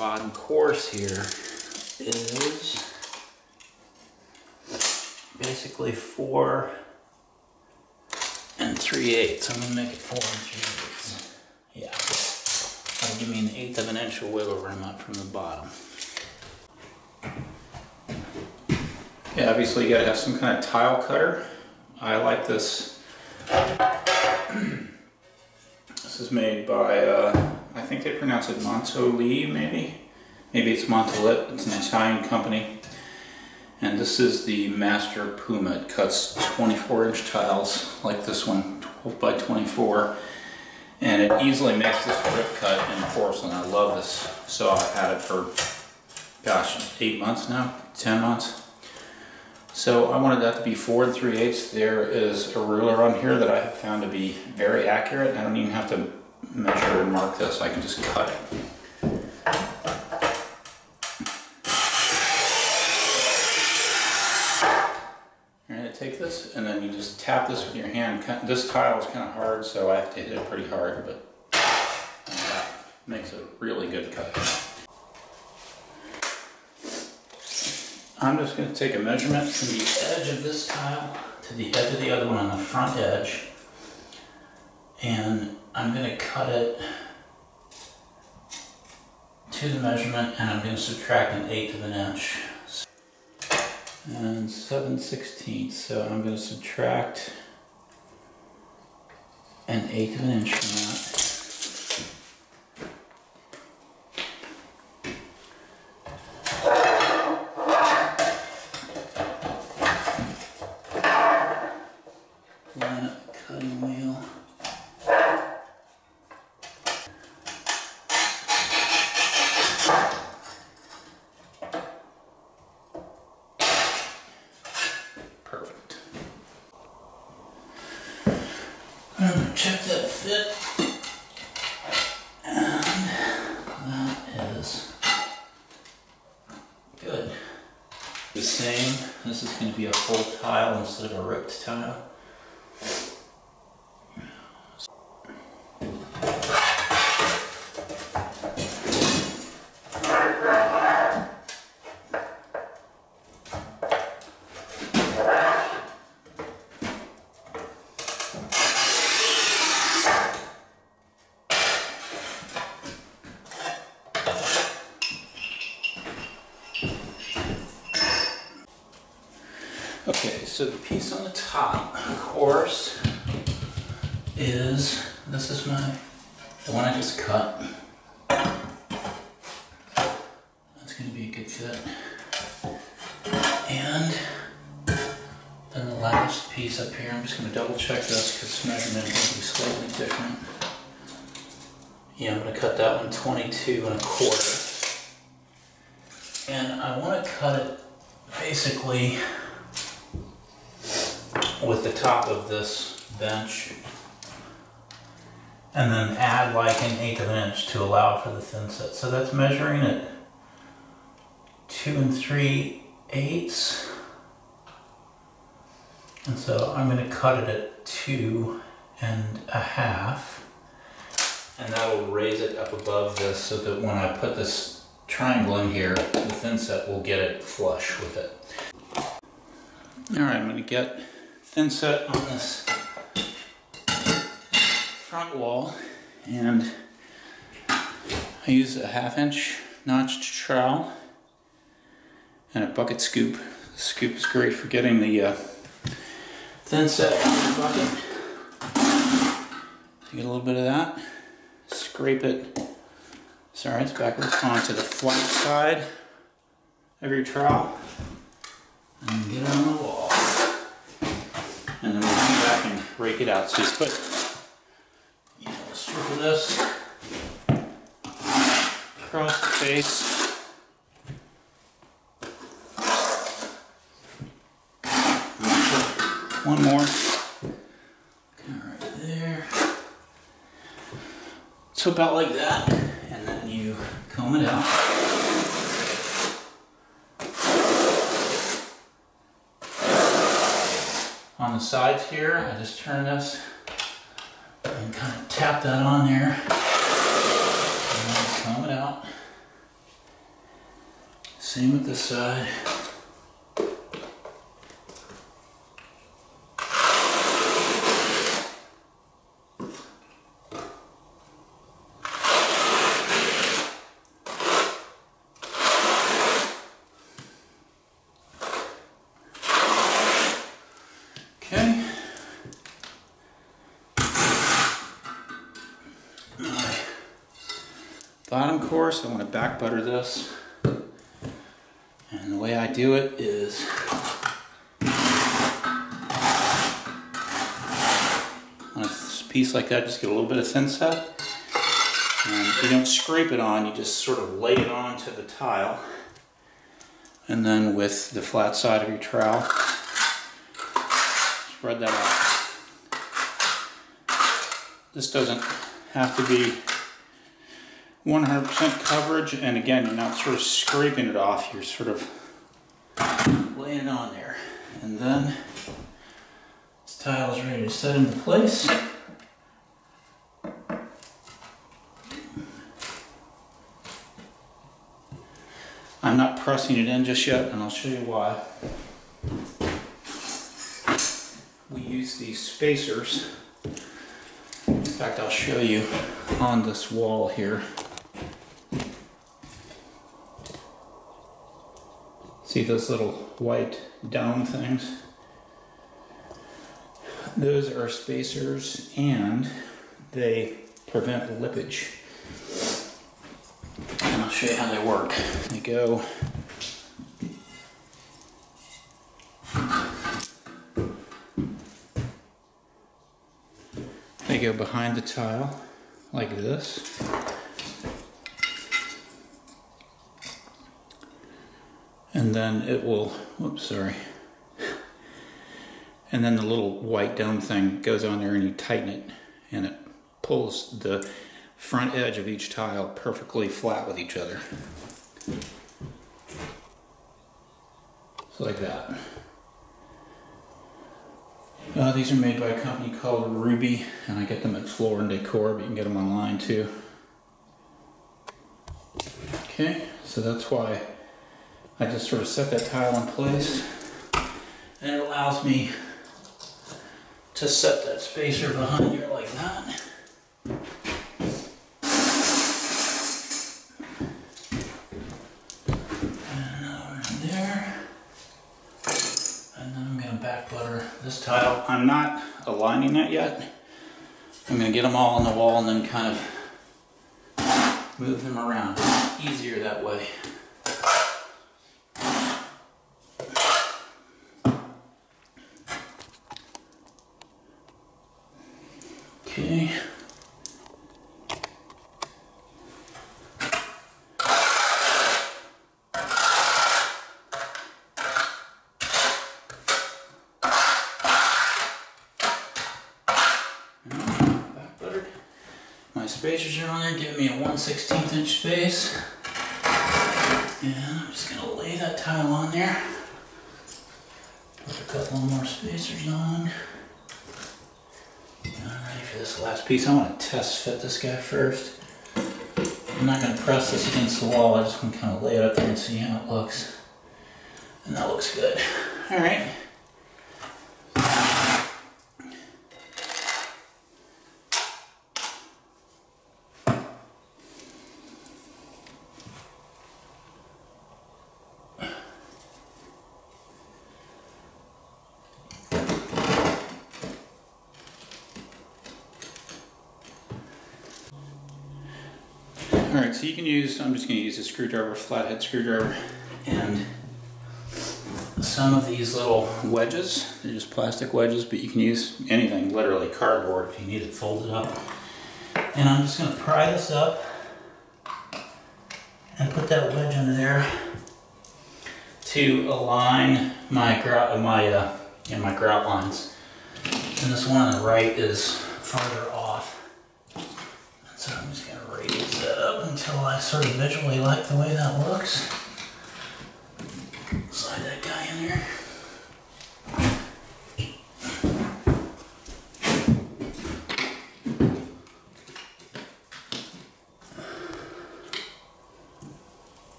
bottom course here is basically 4 3/8. I'm gonna make it 4 3/8. Yeah, that'll give me 1/8 of an inch of wiggle room up from the bottom. Yeah, obviously you gotta have some kind of tile cutter. I like this. This is made by, I think they pronounce it Montoli, maybe? Maybe it's Montolit. It's an Italian company. And this is the Master Puma. It cuts 24-inch tiles like this one, 12 by 24. And it easily makes this rip cut in porcelain. I love this. So I've had it for, gosh, 8 months now, 10 months. So I wanted that to be 4 3/8. There is a ruler on here that I have found to be very accurate. I don't even have to measure and mark this. I can just cut it. You're going to take this and then you just tap this with your hand. This tile is kind of hard, so I have to hit it pretty hard, but that makes a really good cut. I'm just going to take a measurement from the edge of this tile to the edge of the other one on the front edge, and I'm going to cut it to the measurement, and I'm going to subtract 1/8 of an inch. And 7/16, so I'm going to subtract 1/8 of an inch from that. Line up the cutting wheel. Perfect. I'm going to check that fit. And that is good. The same. This is going to be a full tile instead of a ripped tile. Okay, so the piece on the top, of course, is, this is the one I just cut. That's going to be a good fit. And then the last piece up here, I'm just going to double check this because this measurement is going to be slightly different. Yeah, I'm going to cut that one 22 1/4. And I want to cut it basically with the top of this bench, and then add like 1/8 of an inch to allow for the thin set. So that's measuring at 2 3/8, and so I'm going to cut it at 2 1/2, and that will raise it up above this so that when I put this triangle in here, the thin set will get it flush with it. Alright, I'm going to get thin set on this front wall, and I use a 1/2 inch notched trowel and a bucket scoop. The scoop is great for getting the thin set on the bucket. You get a little bit of that, scrape it, sorry it's backwards, onto the flat side of your trowel and get it on the wall. And then we'll come back and rake it out. So you put a strip of this across the face. One more. Right there. So about like that. And then you comb it out. On the sides here, I just turn this and kind of tap that on there, and then comb it out. Same with this side. Okay. My bottom course, I want to back butter this. And the way I do it is on a piece like that, just get a little bit of thin set. And you don't scrape it on, you just sort of lay it onto the tile. And then with the flat side of your trowel, spread that out. This doesn't have to be 100% coverage, and again, you're not sort of scraping it off, you're sort of laying it on there. And then this tile is ready to set into place. I'm not pressing it in just yet, and I'll show you why. We use these spacers. In fact, I'll show you on this wall here. See those little white dome things? Those are spacers, and they prevent lippage. And I'll show you how they work. They go behind the tile like this. And then it will, whoops, sorry. And then the little white dome thing goes on there and you tighten it, and it pulls the front edge of each tile perfectly flat with each other. So like that. These are made by a company called Ruby, and I get them at Floor and Decor, but you can get them online too. Okay, so that's why I just sort of set that tile in place, and it allows me to set that spacer behind here like that. And over in there. And then I'm going to back butter this tile. I'm not aligning that yet. I'm going to get them all on the wall and then kind of move them around. It's easier that way. Okay. Back buttered. My spacers are on there, give me a 1/16 inch space. And I'm just going to lay that tile on there. Put a couple more spacers on. Alright, for this last piece, I want to test fit this guy first. I'm not going to press this against the wall, I just want to kind of lay it up there and see how it looks. And that looks good. Alright. Alright, so you can use, I'm just going to use a screwdriver, flathead screwdriver, and some of these little wedges, they're just plastic wedges, but you can use anything, literally cardboard if you need it folded up. And I'm just going to pry this up and put that wedge under there to align my grout lines. And this one on the right is farther off. So I'm just going to raise that up until I sort of visually like the way that looks. Slide that guy in there.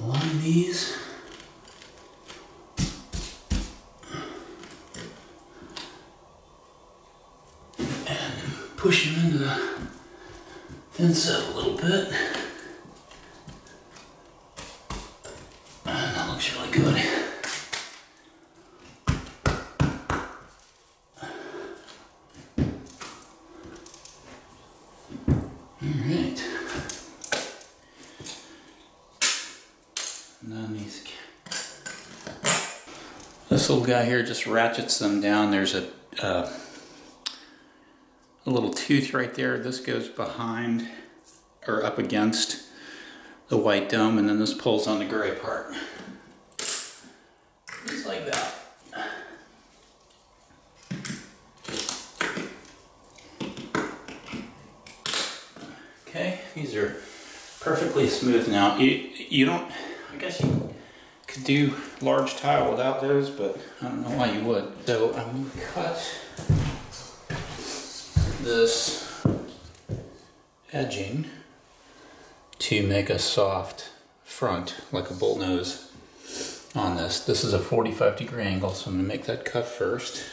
Align these. And push them into the thin set a little bit. And that looks really good. Alright. And then this little guy here just ratchets them down. There's a little tooth right there. This goes behind or up against the white dome, and then this pulls on the gray part. Just like that. Okay, these are perfectly smooth now. You don't, I guess you could do large tile without those, but I don't know why you would. So I'm going to cut this edging to make a soft front, like a bull nose on this. This is a 45-degree angle, so I'm going to make that cut first.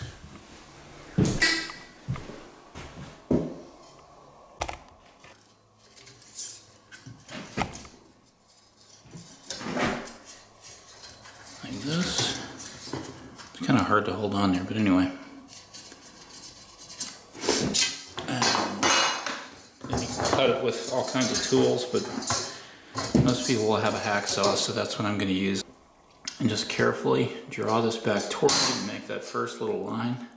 Like this. It's kind of hard to hold on there, but anyway. Cut it with all kinds of tools, but most people will have a hacksaw, so that's what I'm going to use. And just carefully draw this back toward you and make that first little line.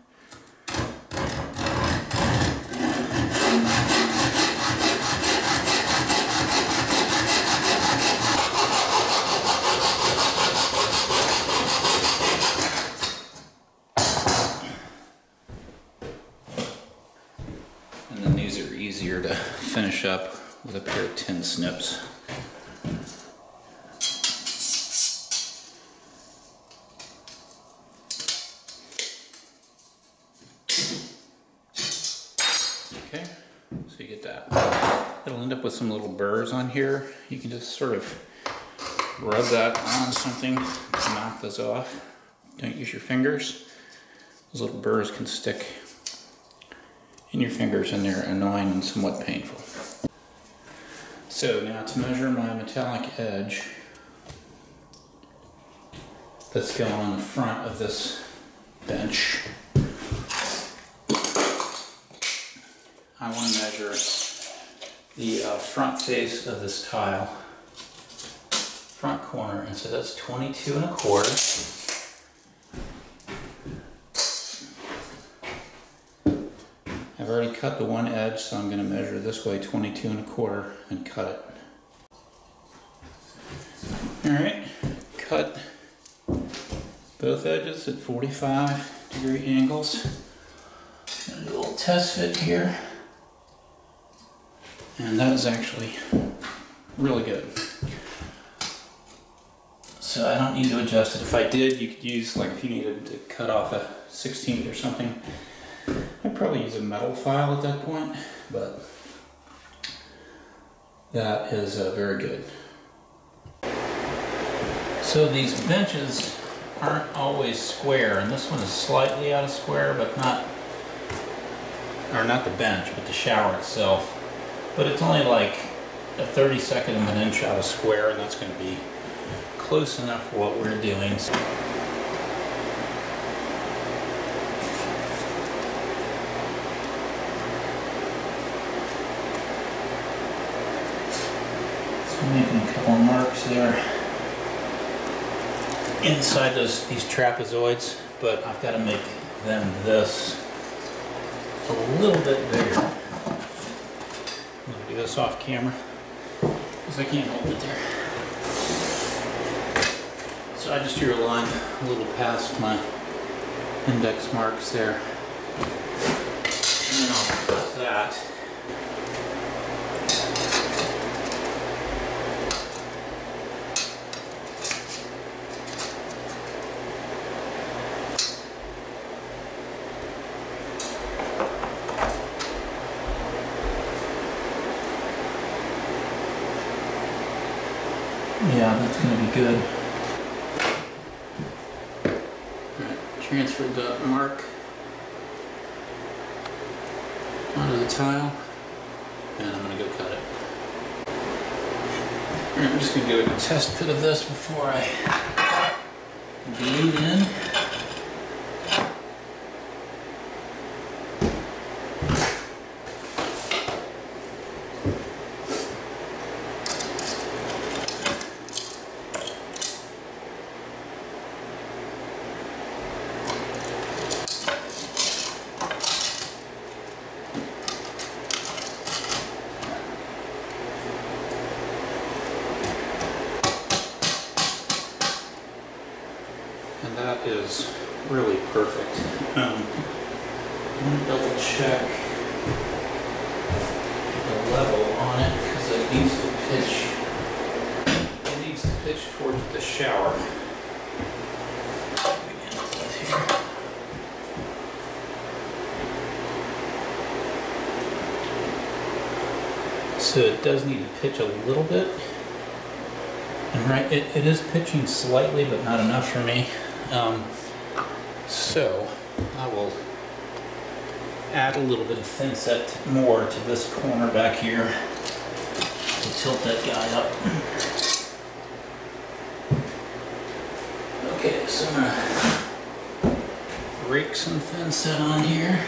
And then these are easier to finish up with a pair of tin snips. Okay, so you get that. It'll end up with some little burrs on here. You can just sort of rub that on something to knock those off. Don't use your fingers. Those little burrs can stick in your fingers and they're annoying and somewhat painful. So now to measure my metallic edge that's going on the front of this bench, I want to measure the front face of this tile, front corner, and so that's 22 1/4. I've already cut the one edge, so I'm going to measure this way 22 1/4 and cut it. Alright, cut both edges at 45-degree angles. I'm going to do a little test fit here. And that is actually really good. So I don't need to adjust it. If I did, you could use, like if you needed to cut off a 16th or something, I'd probably use a metal file at that point, but that is very good. So these benches aren't always square, and this one is slightly out of square, but not the bench, but the shower itself. But it's only like a 32nd of an inch out of square, and that's going to be close enough for what we're doing. So I'm making a couple of marks there inside these trapezoids, but I've got to make them this a little bit bigger. I'm going to do this off camera because I can't hold it there. So I just drew a line a little past my index marks there. And then I'll cut that. Yeah, that's going to be good. Alright, transfer the mark onto the tile, and I'm going to go cut it. Alright, I'm just going to do a test fit of this before I glue it in. And that is really perfect. I'm going to double check the level on it because it needs to pitch. It needs to pitch towards the shower. So it does need to pitch a little bit. And right, it is pitching slightly, but not enough for me. So I will add a little bit of thin set more to this corner back here to tilt that guy up. Okay, so I'm gonna rake some thin set on here.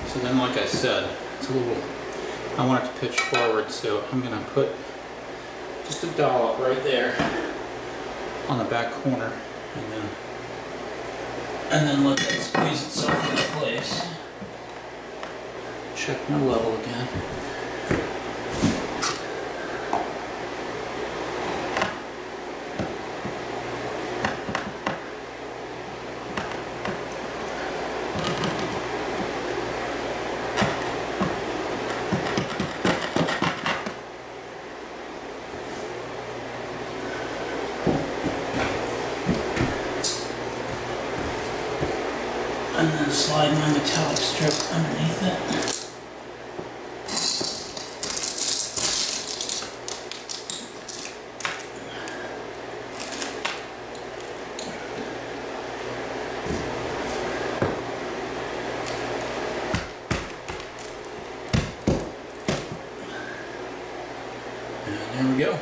So then, like I said, it's a little, I want it to pitch forward, so I'm going to put just a dollop right there on the back corner, and then let that squeeze itself into place. Check my level again. And then slide my metallic strip underneath it. And there we go.